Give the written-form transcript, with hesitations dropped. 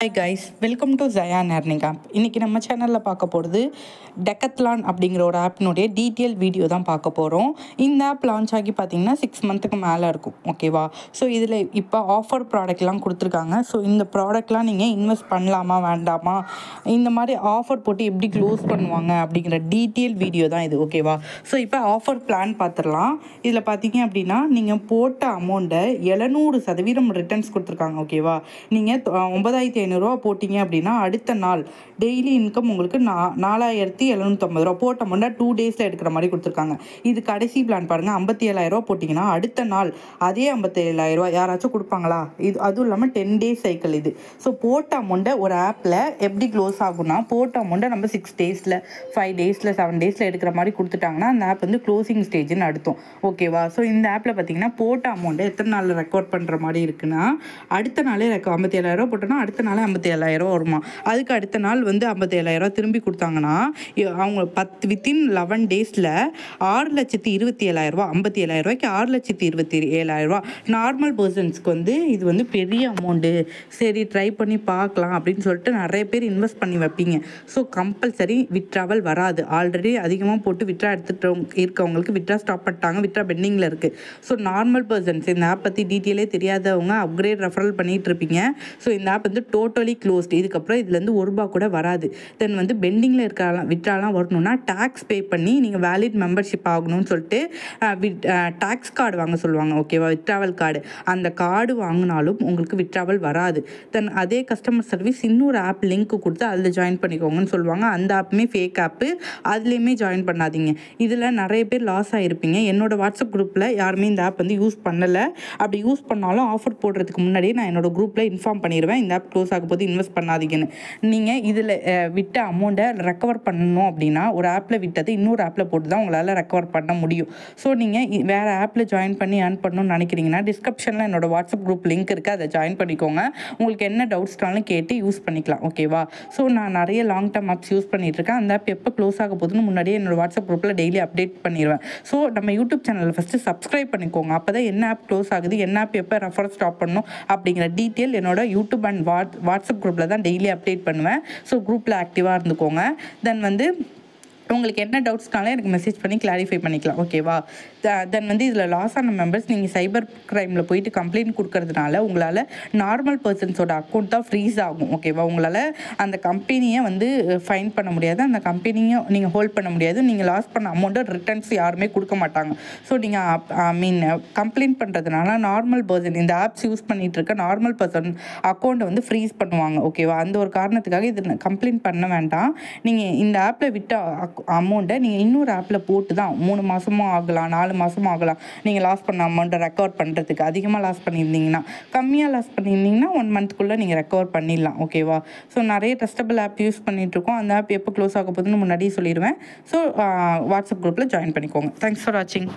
Hi guys, welcome to ஜயான் earning app. இன்றைக்கி நம்ம சேனலில் பார்க்க போகிறது டெக்கத்லான் அப்படிங்கிற ஒரு ஆப்னுடைய டீட்டெயில் வீடியோ தான் பார்க்க போகிறோம். இந்த ஆப் லான்ச் ஆகி பார்த்தீங்கன்னா 6 மந்த்துக்கு மேலே இருக்கும். ஓகேவா? ஸோ இதில் இப்போ ஆஃபர் ப்ராடக்ட்லாம் கொடுத்துருக்காங்க. ஸோ இந்த ப்ராடக்ட்லாம் நீங்கள் இன்வெஸ்ட் பண்ணலாமா வேண்டாமா, இந்த மாதிரி ஆஃபர் போட்டு எப்படி க்ளோஸ் பண்ணுவாங்க அப்படிங்கிற டீட்டெயில் வீடியோ தான் இது. ஓகேவா? ஸோ இப்போ ஆஃபர் பிளான் பார்த்துடலாம். இதில் பார்த்தீங்க அப்படின்னா நீங்கள் போட்ட அமௌண்ட்டை 700% ரிட்டர்ன்ஸ் கொடுத்துருக்காங்க. ஓகேவா? நீங்கள் 9,500 போட்டிங்க அப்படின்னா அடுத்த நாள் டெய்லி இன்கம் உங்களுக்கு 4,750 ரூபா போட்ட அமௌண்ட்டாக 2 டேஸில் எடுக்கிற மாதிரி கொடுத்துருக்காங்க. இது கடைசி பிளான் பாருங்கள். 57,000 போட்டிங்கன்னா அடுத்த நாள் அதே 57,000 யாராச்சும் கொடுப்பாங்களா? அதுவும் இல்லாமல் 10 டேஸ் சைக்கிள் இது. ஸோ போட்ட அமௌண்ட்டை ஒரு ஆப்பில் எப்படி க்ளோஸ் ஆகும்னா, போட்ட அமௌண்ட்டை நம்ம 6 டேஸில் 5 டேஸில் 7 டேஸில் எடுக்கிற மாதிரி கொடுத்துட்டாங்கன்னா அந்த ஆப் வந்து க்ளோசிங் ஸ்டேஜ்னு அர்த்தம். ஓகேவா? ஸோ இந்த ஆப்பில் பார்த்தீங்கன்னா போட்ட அமௌண்ட்டை எத்தனை நாளில் ரெக்கார்ட் பண்ணுற மாதிரி இருக்குன்னா, அடுத்த நாளே 57,000 போட்டோன்னா அடுத்த நாளே 57,000 வருமா. அதுக்கு அடுத்த நாள் வந்து 57,000 திரும்பி கொடுத்தாங்கன்னா அவங்க 11 டேஸில் 6,27,000 57,000 6,27,000. நார்மல் பர்சன்ஸ்க்கு வந்து இது வந்து பெரிய அமௌண்ட்டு, சரி ட்ரை பண்ணி பார்க்கலாம் அப்படின்னு சொல்லிட்டு நிறைய பேர் இன்வெஸ்ட் பண்ணி வைப்பீங்க. ஸோ கம்பல்சரி விட்ராவல் வராது. ஆல்ரெடி அதிகமாக போட்டு விட்ரா எடுத்துகிட்டு இருக்கவங்களுக்கு விட்ரா ஸ்டாப் பண்ணிட்டாங்க, விட்ரா பெண்டிங்கில் இருக்குது. ஸோ நார்மல் பர்சன்ஸ் இந்த ஆப் பற்றி டீட்டெயிலே தெரியாதவங்க அப்கிரேட் ரெஃபரல் பண்ணிகிட்டு இருப்பீங்க. ஸோ இந்த ஆப் வந்து டோட்டலி க்ளோஸ்டு. இதுக்கப்புறம் இதுலேருந்து ₹1 கூட வராது. தென் வந்து பெண்டிங்கில் இருக்கலாம் விட்ராலாம் வரணும்னா டேக்ஸ் பே பண்ணி நீங்கள் வேலிட் மெம்பர்ஷிப் ஆகணும்னு சொல்லிட்டு டேக்ஸ் கார்டு வாங்க சொல்லுவாங்க. ஓகேவா? Withdrawal card. அந்த கார்டு வாங்கினாலும் உங்களுக்கு விட்ராவல் வராது. தென் அதே கஸ்டமர் சர்வீஸ் இன்னொரு ஆப் லிங்க் கொடுத்து அதில் ஜாயின் பண்ணிக்கோங்கன்னு சொல்லுவாங்க. அந்த ஆப்புமே ஃபேக் ஆப்பு, அதுலேயுமே ஜாயின் பண்ணாதீங்க. இதில் நிறைய பேர் லாஸ் ஆகிருப்பீங்க. என்னோட வாட்ஸ்அப் குரூப்பில் யாருமே இந்த ஆப் வந்து யூஸ் பண்ணலை. அப்படி யூஸ் பண்ணாலும் ஆஃபர் போடுறதுக்கு முன்னாடியே நான் என்னோட குரூப்பில் இன்ஃபார்ம் பண்ணிடுவேன், இந்த ஆப் க்ளோஸ் ஆக போது இன்வெஸ்ட் பண்ணாதீங்கன்னு. நீங்கள் இதில் விட்ட அமௌண்ட்டை ரெக்கவர் பண்ணணும் அப்படின்னா ஒரு ஆப்பில் விட்டது இன்னொரு ஆப்பில் போட்டு தான் உங்களால் ரெக்கவர் பண்ண முடியும். ஸோ நீங்கள் வேறு ஆப்பில் ஜாயின் பண்ணி ஏர்ன் பண்ணணும்னு நினைக்கிறீங்கன்னா டிஸ்கிரிப்ஷனில் என்னோடய வாட்ஸ்அப் குரூப் லிங்க் இருக்குது, அதை ஜாயின் பண்ணிக்கோங்க. உங்களுக்கு என்ன டவுட்ஸ்னாலும் கேட்டு யூஸ் பண்ணிக்கலாம். ஓகேவா? ஸோ நான் நிறைய லாங் டேர்ம் ஆப்ஸ் யூஸ் பண்ணிகிட்ருக்கேன். அந்த ஆப் எப்போ க்ளோஸ் ஆக போகுதுன்னு முன்னாடியே என்னோடய வாட்ஸ்அப் குரூப்பில் டெய்லி அப்டேட் பண்ணிடுவேன். ஸோ நம்ம யூடியூப் சேனலில் ஃபஸ்ட்டு சப்ஸ்கிரைப் பண்ணிக்கோங்க. அப்போ தான் என்ன ஆப் க்ளோஸ் ஆகுது, என்ன ஆப் எப்போ ரெஃபர் ஸ்டாப் பண்ணணும் அப்படிங்கிற டீட்டெயில் என்னோட யூடியூப் அண்ட் வாட்ஸ்அப் குரூப்பில் தான் டெய்லி அப்டேட் பண்ணுவேன். ஸோ குரூப்பில் ஆக்டிவாக இருந்துக்கோங்க. தென் வந்து உங்களுக்கு என்ன டவுட்ஸ்னாலும் எனக்கு மெசேஜ் பண்ணி கிளாரிஃபை பண்ணிக்கலாம். ஓகேவா? தென் வந்து இதில் லாஸ் ஆன மெம்பர்ஸ் நீங்கள் சைபர் க்ரைமில் போயிட்டு கம்ப்ளைண்ட் கொடுக்கறதுனால உங்களால் நார்மல் பர்சன்ஸோட அக்கௌண்ட் தான் ஃப்ரீஸ் ஆகும். ஓகேவா? உங்களால் அந்த கம்பெனியை வந்து ஃபைன் பண்ண முடியாது, அந்த கம்பெனியை நீங்கள் ஹோல்ட் பண்ண முடியாது. நீங்கள் லாஸ் பண்ண அமௌண்ட்டை ரிட்டர்ன்ஸ் யாருமே கொடுக்க மாட்டாங்க. ஸோ நீங்கள் கம்ப்ளைண்ட் பண்ணுறதுனால நார்மல் பர்சன் இந்த ஆப்ஸ் யூஸ் பண்ணிகிட்டு இருக்க நார்மல் பர்சன் அக்கௌண்ட்டை வந்து ஃப்ரீஸ் பண்ணுவாங்க. ஓகேவா? அந்த ஒரு காரணத்துக்காக இது கம்ப்ளைண்ட் பண்ண வேண்டாம். நீங்கள் இந்த ஆப்பில் விட்ட அமௌண்ட்டை நீங்கள் இன்னொரு ஆப்பில் போட்டு தான் 3 மாதமும் ஆகலாம், 4 மாதமும் ஆகலாம். நீங்கள் லாஸ் பண்ண அமௌண்ட்டை ரெக்கவர் பண்ணுறதுக்கு அதிகமாக லாஸ் பண்ணியிருந்தீங்கன்னா, கம்மியாக லாஸ் பண்ணியிருந்தீங்கன்னா 1 மந்த்க்குள்ளே நீங்கள் ரெக்கவர் பண்ணிடலாம். ஓகேவா? ஸோ நிறைய ட்ரஸ்டபிள் ஆப் யூஸ் பண்ணிகிட்ருக்கோம். அந்த ஆப் எப்போ க்ளோஸ் ஆக போகுதுன்னு முன்னாடியே சொல்லிடுவேன். ஸோ வாட்ஸ்அப் குரூப்பில் ஜாயின் பண்ணிக்கோங்க. தேங்க்ஸ் ஃபார் வாட்சிங்.